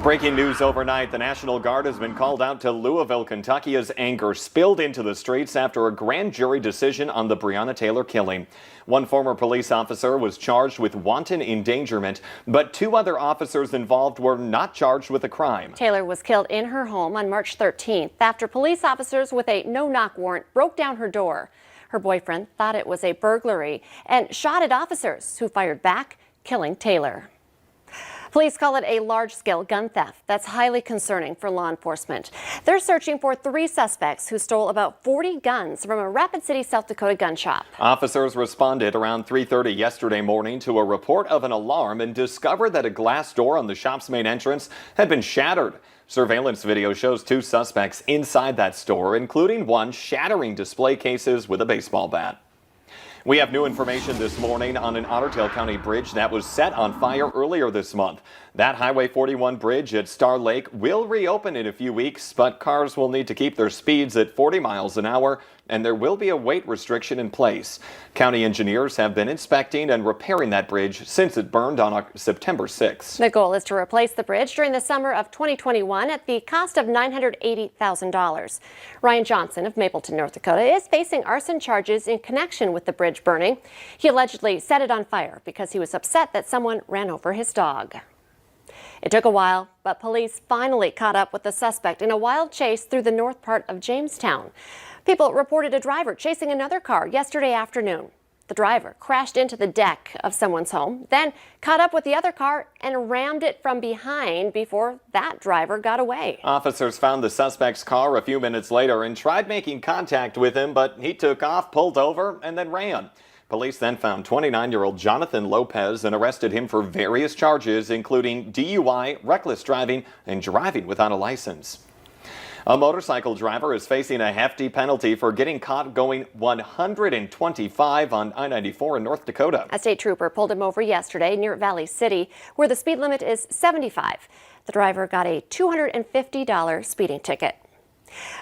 Breaking news overnight, the National Guard has been called out to Louisville, Kentucky as anger spilled into the streets after a grand jury decision on the Breonna Taylor killing. One former police officer was charged with wanton endangerment, but two other officers involved were not charged with a crime. Taylor was killed in her home on March 13th after police officers with a no-knock warrant broke down her door. Her boyfriend thought it was a burglary and shot at officers who fired back, killing Taylor. Police call it a large-scale gun theft that's highly concerning for law enforcement. They're searching for 3 suspects who stole about 40 guns from a Rapid City, South Dakota gun shop. Officers responded around 3:30 yesterday morning to a report of an alarm and discovered that a glass door on the shop's main entrance had been shattered. Surveillance video shows 2 suspects inside that store, including one shattering display cases with a baseball bat. We have new information this morning on an Ottertail County bridge that was set on fire earlier this month. That Highway 41 bridge at Star Lake will reopen in a few weeks, but cars will need to keep their speeds at 40 miles an hour, and there will be a weight restriction in place. County engineers have been inspecting and repairing that bridge since it burned on September 6th. The goal is to replace the bridge during the summer of 2021 at the cost of $980,000. Ryan Johnson of Mapleton, North Dakota, is facing arson charges in connection with the bridge burning. He allegedly set it on fire because he was upset that someone ran over his dog. It took a while, but police finally caught up with the suspect in a wild chase through the north part of Jamestown. People reported a driver chasing another car yesterday afternoon. The driver crashed into the deck of someone's home, then caught up with the other car and rammed it from behind before that driver got away. Officers found the suspect's car a few minutes later and tried making contact with him, but he took off, pulled over, and then ran. Police then found 29-year-old Jonathan Lopez and arrested him for various charges, including DUI, reckless driving, and driving without a license. A motorcycle driver is facing a hefty penalty for getting caught going 125 on I-94 in North Dakota. A state trooper pulled him over yesterday near Valley City, where the speed limit is 75. The driver got a $250 speeding ticket.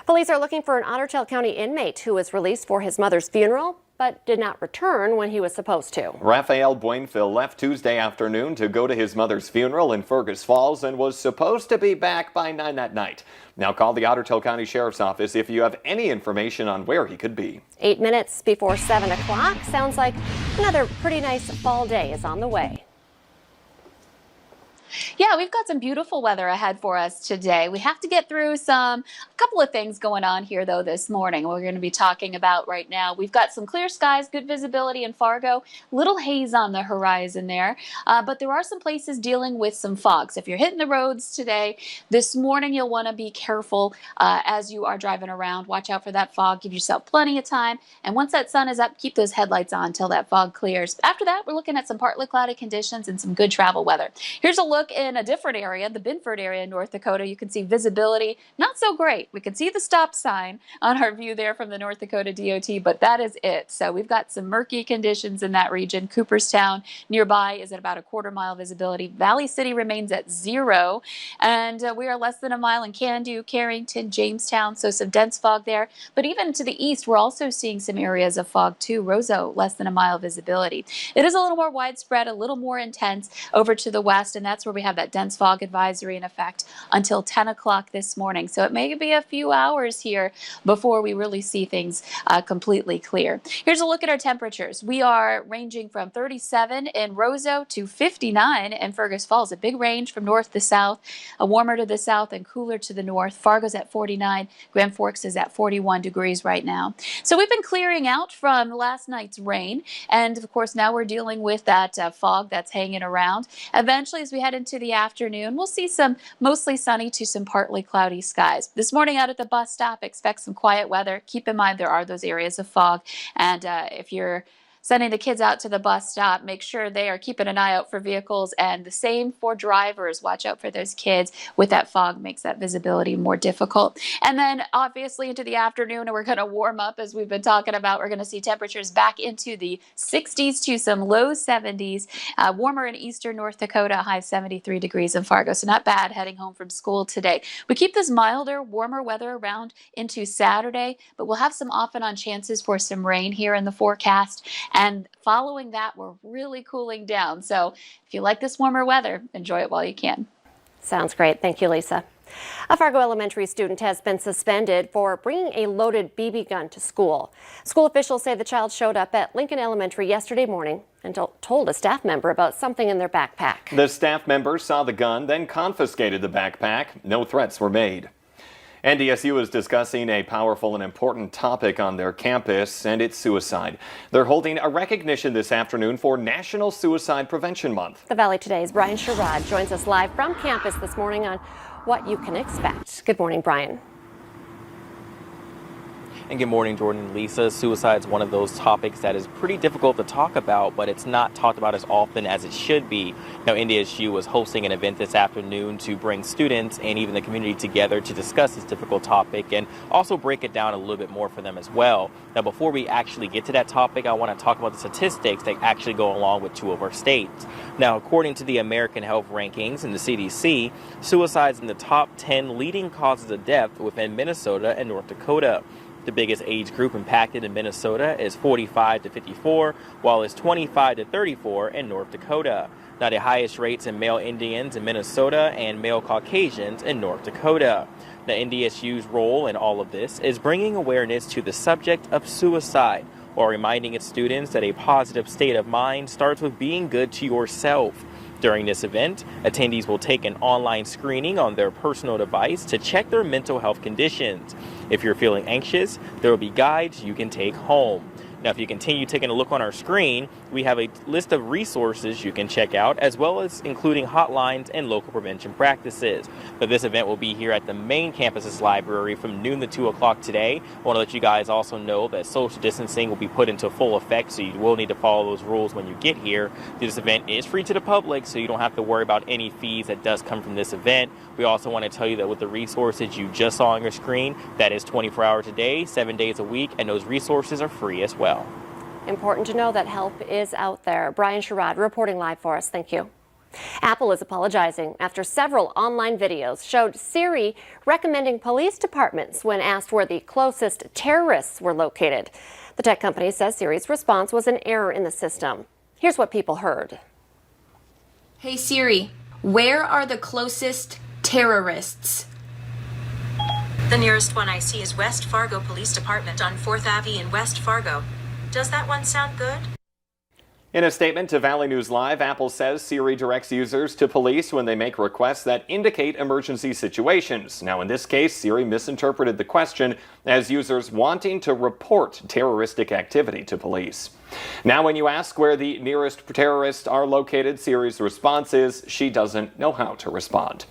Police are looking for an Ottertail County inmate who was released for his mother's funeral, but did not return when he was supposed to. Raphael Boinville left Tuesday afternoon to go to his mother's funeral in Fergus Falls and was supposed to be back by 9 that night. Now call the Ottertail County Sheriff's Office if you have any information on where he could be. 8 minutes before 7 o'clock. Sounds like another pretty nice fall day is on the way. Yeah, we've got some beautiful weather ahead for us today. We have to get through a couple of things going on here, though, this morning. We're going to be talking about right now. We've got some clear skies, good visibility in Fargo, little haze on the horizon there. But there are some places dealing with some fog. So if you're hitting the roads today, this morning, you'll want to be careful as you are driving around. Watch out for that fog. Give yourself plenty of time. And once that sun is up, keep those headlights on until that fog clears. After that, we're looking at some partly cloudy conditions and some good travel weather. Here's a look in a different area, the Binford area in North Dakota. You can see visibility not so great. We can see the stop sign on our view there from the North Dakota DOT, but that is it. So we've got some murky conditions in that region. Cooperstown nearby is at about a quarter-mile visibility. Valley City remains at 0, and we are less than a mile in Candu, Carrington, Jamestown, so some dense fog there. But even to the east, we're also seeing some areas of fog too. Roseau, less than a mile visibility. It is a little more widespread, a little more intense over to the west, and that's where we have that dense fog advisory in effect until 10 o'clock this morning. So it may be a few hours here before we really see things completely clear. Here's a look at our temperatures. We are ranging from 37 in Roseau to 59 in Fergus Falls. A big range from north to south, warmer to the south and cooler to the north. Fargo's at 49. Grand Forks is at 41 degrees right now. So we've been clearing out from last night's rain, and of course now we're dealing with that fog that's hanging around. Eventually, as we head into the afternoon, we'll see some mostly sunny to some partly cloudy skies. This morning out at the bus stop, expect some quiet weather. Keep in mind there are those areas of fog, and if you're sending the kids out to the bus stop, make sure they are keeping an eye out for vehicles, and the same for drivers. Watch out for those kids. With that fog, makes that visibility more difficult. And then obviously into the afternoon, and we're going to warm up as we've been talking about. We're going to see temperatures back into the 60s to some low 70s. Warmer in eastern North Dakota, high 73 degrees in Fargo. So not bad heading home from school today. We keep this milder, warmer weather around into Saturday, but we'll have some off and on chances for some rain here in the forecast. And following that, we're really cooling down. So if you like this warmer weather, enjoy it while you can. Sounds great. Thank you, Lisa. A Fargo Elementary student has been suspended for bringing a loaded BB gun to school. School officials say the child showed up at Lincoln Elementary yesterday morning and told a staff member about something in their backpack. The staff member saw the gun, then confiscated the backpack. No threats were made. NDSU is discussing a powerful and important topic on their campus, and it's suicide. They're holding a recognition this afternoon for National Suicide Prevention Month. The Valley Today's Brian Sherrod joins us live from campus this morning on what you can expect. Good morning, Brian. And good morning, Jordan and Lisa. Suicide is one of those topics that is pretty difficult to talk about, but it's not talked about as often as it should be. Now, NDSU was hosting an event this afternoon to bring students and even the community together to discuss this difficult topic and also break it down a little bit more for them as well. Now, before we actually get to that topic, I want to talk about the statistics that actually go along with two of our states. Now, according to the American Health Rankings and the CDC, suicide's in the top 10 leading causes of death within Minnesota and North Dakota. The biggest age group impacted in Minnesota is 45 to 54, while it's 25 to 34 in North Dakota. Now, the highest rates in male Indians in Minnesota and male Caucasians in North Dakota. The NDSU's role in all of this is bringing awareness to the subject of suicide, while reminding its students that a positive state of mind starts with being good to yourself. During this event, attendees will take an online screening on their personal device to check their mental health conditions. If you're feeling anxious, there will be guides you can take home. Now, if you continue taking a look on our screen, we have a list of resources you can check out, as well as including hotlines and local prevention practices. But this event will be here at the main campus's library from noon to 2 o'clock today. I want to let you guys also know that social distancing will be put into full effect, so you will need to follow those rules when you get here. This event is free to the public, so you don't have to worry about any fees that does come from this event. We also want to tell you that with the resources you just saw on your screen, that is 24 hours a day, 7 days a week, and those resources are free as well. Important to know that help is out there. Brian Sherrod reporting live for us. Thank you. Apple is apologizing after several online videos showed Siri recommending police departments when asked where the closest terrorists were located. The tech company says Siri's response was an error in the system. Here's what people heard. Hey Siri, where are the closest terrorists? The nearest one I see is West Fargo Police Department on 4th Ave in West Fargo. Does that one sound good? In a statement to Valley News Live, Apple says Siri directs users to police when they make requests that indicate emergency situations. Now, in this case, Siri misinterpreted the question as users wanting to report terroristic activity to police. Now, when you ask where the nearest terrorists are located, Siri's response is she doesn't know how to respond.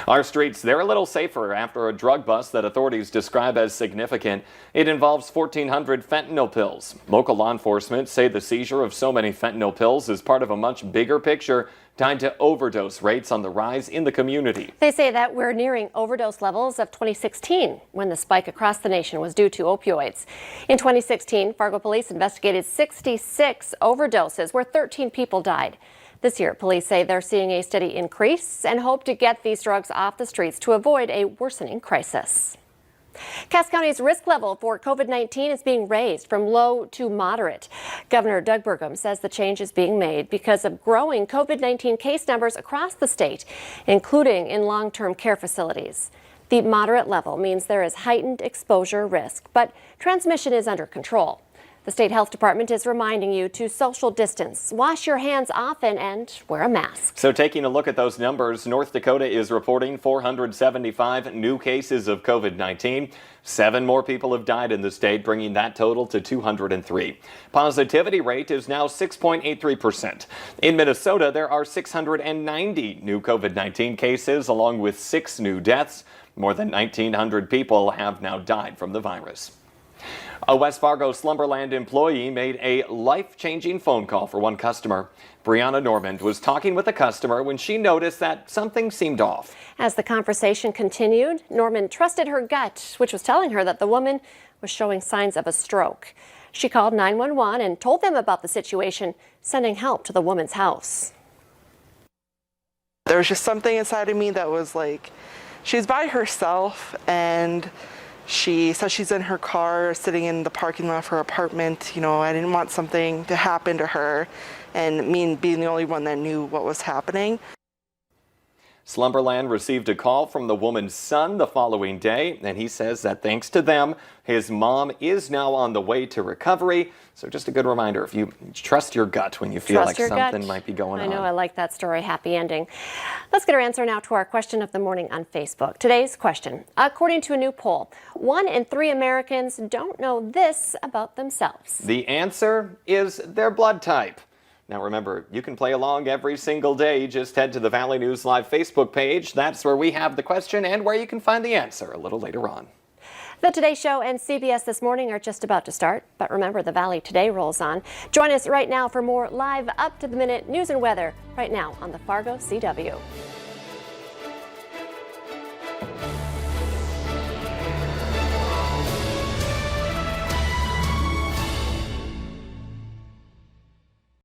Our streets, they're a little safer after a drug bust that authorities describe as significant. It involves 1,400 fentanyl pills. Local law enforcement say the seizure of so many fentanyl pills is part of a much bigger picture tied to overdose rates on the rise in the community. They say that we're nearing overdose levels of 2016, when the spike across the nation was due to opioids. In 2016, Fargo police investigated 66 overdoses where 13 people died. This year, police say they're seeing a steady increase and hope to get these drugs off the streets to avoid a worsening crisis. Cass County's risk level for COVID-19 is being raised from low to moderate. Governor Doug Burgum says the change is being made because of growing COVID-19 case numbers across the state, including in long-term care facilities. The moderate level means there is heightened exposure risk, but transmission is under control. The state health department is reminding you to social distance, wash your hands often, and wear a mask. So taking a look at those numbers, North Dakota is reporting 475 new cases of COVID-19. 7 more people have died in the state, bringing that total to 203. Positivity rate is now 6.83%. In Minnesota, there are 690 new COVID-19 cases, along with 6 new deaths. More than 1,900 people have now died from the virus. A West Fargo Slumberland employee made a life-changing phone call for one customer. Brianna Normand was talking with a customer when she noticed that something seemed off. As the conversation continued, Normand trusted her gut, which was telling her that the woman was showing signs of a stroke. She called 911 and told them about the situation, sending help to the woman's house. There was just something inside of me that was like, she's by herself and she says she's in her car sitting in the parking lot of her apartment. You know, I didn't want something to happen to her, and me being the only one that knew what was happening. Slumberland received a call from the woman's son the following day, and he says that thanks to them, his mom is now on the way to recovery. So just a good reminder, if you trust your gut when you feel like something might be going on. I know, I like that story. Happy ending. Let's get our answer now to our question of the morning on Facebook. Today's question: according to a new poll, 1 in 3 Americans don't know this about themselves. The answer is their blood type. Now remember, you can play along every single day. Just head to the Valley News Live Facebook page. That's where we have the question and where you can find the answer a little later on. The Today Show and CBS This Morning are just about to start, but remember, the Valley Today rolls on. Join us right now for more live, up-to-the-minute news and weather right now on the Fargo CW.